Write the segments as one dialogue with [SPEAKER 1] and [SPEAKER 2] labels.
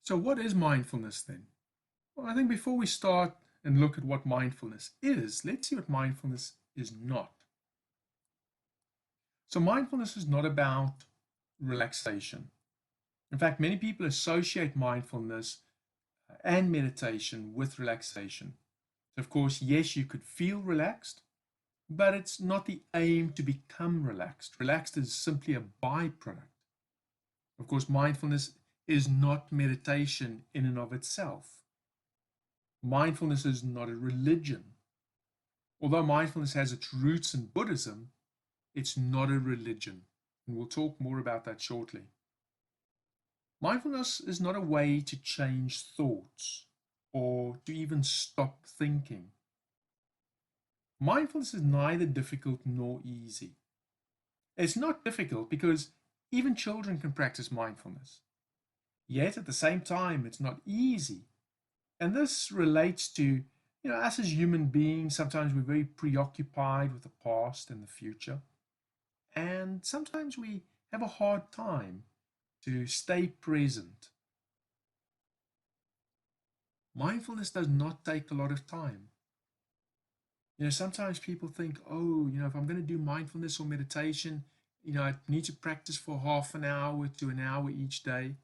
[SPEAKER 1] So what is mindfulness then? Well, I think before we start and look at what mindfulness is, let's see what mindfulness is not. So mindfulness is not about relaxation. In fact, many people associate mindfulness and meditation with relaxation. So of course, yes, you could feel relaxed, but it's not the aim to become relaxed. Relaxed is simply a byproduct. Of course, mindfulness is not meditation in and of itself. Mindfulness is not a religion. Although mindfulness has its roots in Buddhism, it's not a religion. And we'll talk more about that shortly. Mindfulness is not a way to change thoughts or to even stop thinking. Mindfulness is neither difficult nor easy. It's not difficult because even children can practice mindfulness. Yet at the same time, it's not easy. And this relates to, us as human beings, sometimes we're very preoccupied with the past and the future. And sometimes we have a hard time to stay present. Mindfulness does not take a lot of time. Sometimes people think, oh, if I'm going to do mindfulness or meditation, I need to practice for half an hour to an hour each day.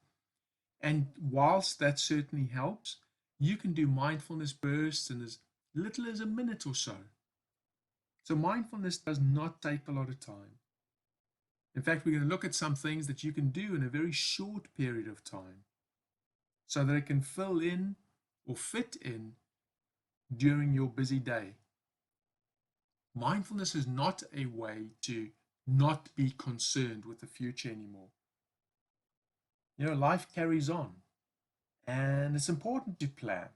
[SPEAKER 1] And whilst that certainly helps, you can do mindfulness bursts in as little as a minute or so. So mindfulness does not take a lot of time. In fact, we're going to look at some things that you can do in a very short period of time so that it can fill in or fit in during your busy day. Mindfulness is not a way to not be concerned with the future anymore. Life carries on, and it's important to plan.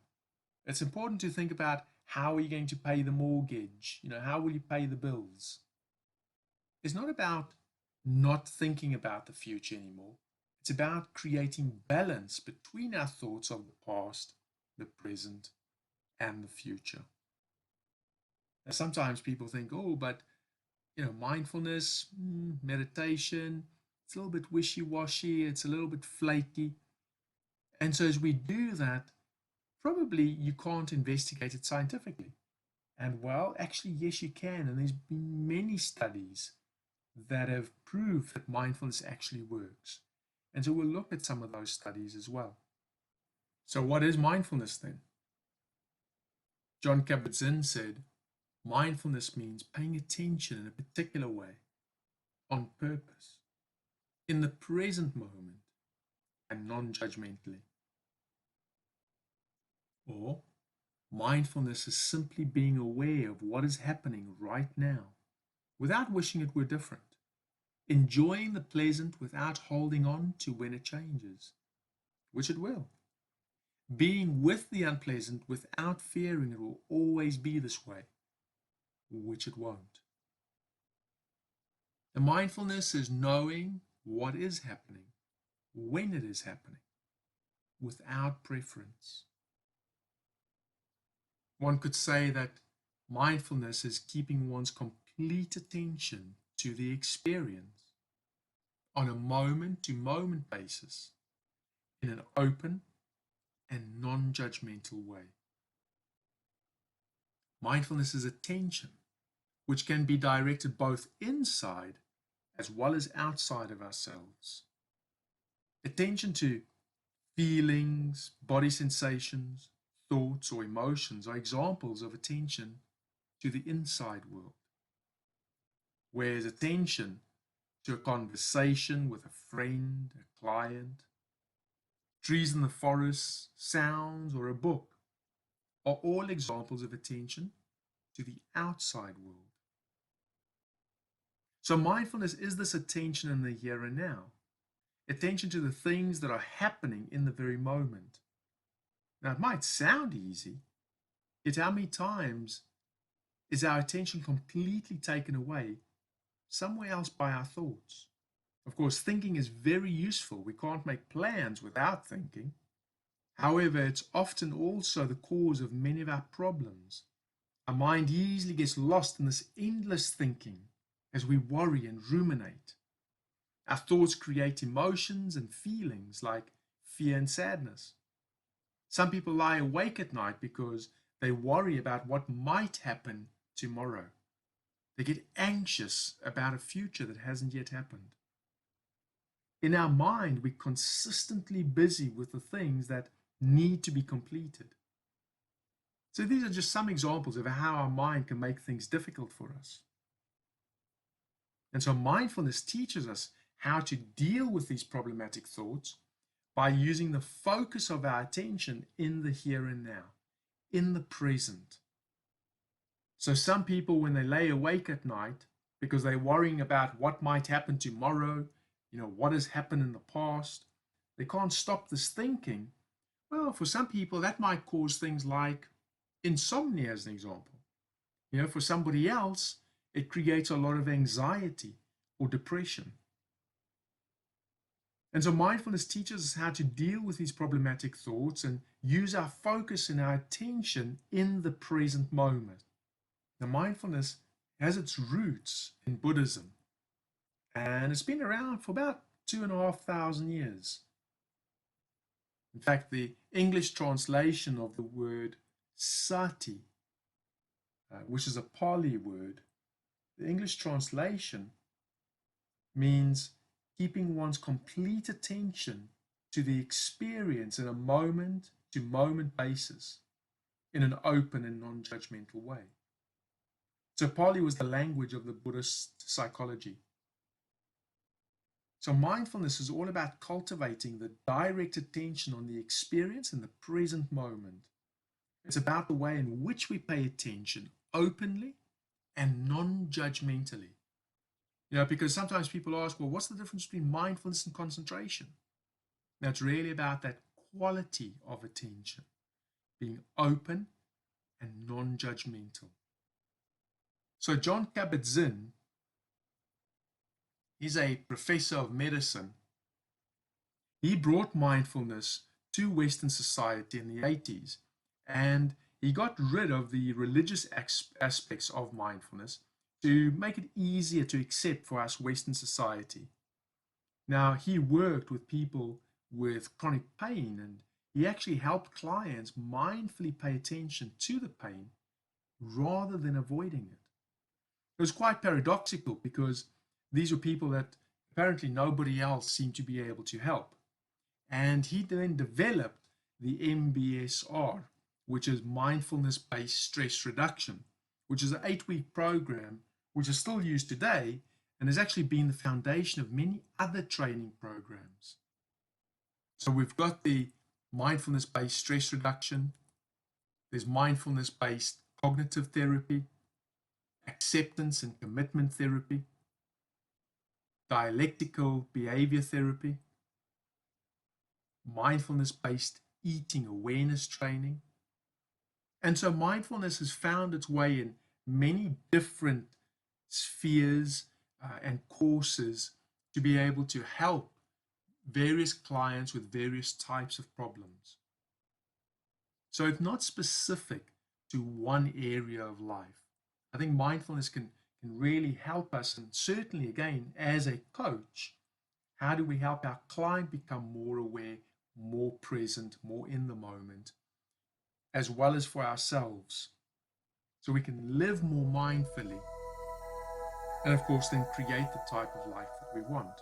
[SPEAKER 1] It's important to think about how are you going to pay the mortgage? How will you pay the bills? It's not about not thinking about the future anymore. It's about creating balance between our thoughts of the past, the present, and the future. Now, sometimes people think, oh, but mindfulness, meditation, it's a little bit wishy-washy, it's a little bit flaky. And so as we do that, probably you can't investigate it scientifically. And well, actually, yes, you can. And there's been many studies that have proved that mindfulness actually works. And so we'll look at some of those studies as well. So what is mindfulness then? Jon Kabat-Zinn said, mindfulness means paying attention in a particular way, on purpose, in the present moment, and non-judgmentally. Or mindfulness is simply being aware of what is happening right now, without wishing it were different, enjoying the pleasant without holding on to when it changes, which it will, being with the unpleasant without fearing it will always be this way, which it won't. The mindfulness is knowing what is happening, when it is happening, without preference. One could say that mindfulness is keeping one's complete attention to the experience on a moment-to-moment basis in an open and non-judgmental way. Mindfulness is attention, which can be directed both inside as well as outside of ourselves. Attention to feelings, body sensations, thoughts, or emotions are examples of attention to the inside world. Whereas attention to a conversation with a friend, a client, trees in the forest, sounds, or a book are all examples of attention to the outside world. So mindfulness is this attention in the here and now, attention to the things that are happening in the very moment. Now, it might sound easy, yet how many times is our attention completely taken away somewhere else by our thoughts? Of course, thinking is very useful. We can't make plans without thinking. However, it's often also the cause of many of our problems. Our mind easily gets lost in this endless thinking as we worry and ruminate. Our thoughts create emotions and feelings like fear and sadness. Some people lie awake at night because they worry about what might happen tomorrow. They get anxious about a future that hasn't yet happened. In our mind, we're consistently busy with the things that need to be completed. So these are just some examples of how our mind can make things difficult for us. And so mindfulness teaches us how to deal with these problematic thoughts by using the focus of our attention in the here and now, in the present. So some people, when they lay awake at night because they're worrying about what might happen tomorrow, what has happened in the past, they can't stop this thinking. Well, for some people, that might cause things like insomnia, as an example. For somebody else, it creates a lot of anxiety or depression. And so mindfulness teaches us how to deal with these problematic thoughts and use our focus and our attention in the present moment. Now, mindfulness has its roots in Buddhism, and it's been around for about 2,500 years. In fact, the English translation of the word sati, which is a Pali word, the English translation means keeping one's complete attention to the experience in a moment-to-moment basis in an open and non-judgmental way. So Pali was the language of the Buddhist psychology. So mindfulness is all about cultivating the direct attention on the experience in the present moment. It's about the way in which we pay attention openly and non-judgmentally. Because sometimes people ask, well, what's the difference between mindfulness and concentration? Now, it's really about that quality of attention, being open and non-judgmental. So Jon Kabat-Zinn, he's a professor of medicine. He brought mindfulness to Western society in the 80s, and he got rid of the religious aspects of mindfulness to make it easier to accept for us Western society. Now, he worked with people with chronic pain, and he actually helped clients mindfully pay attention to the pain rather than avoiding it. It was quite paradoxical because these were people that apparently nobody else seemed to be able to help. And he then developed the MBSR, which is mindfulness-based stress reduction, which is an 8-week program which is still used today and has actually been the foundation of many other training programs. So we've got the mindfulness-based stress reduction, there's mindfulness-based cognitive therapy, acceptance and commitment therapy, dialectical behavior therapy, mindfulness-based eating awareness training. And so mindfulness has found its way in many different spheres and courses to be able to help various clients with various types of problems. So it's not specific to one area of life. I think mindfulness can really help us, and certainly, again, as a coach, how do we help our client become more aware, more present, more in the moment, as well as for ourselves, so we can live more mindfully and, of course, then create the type of life that we want.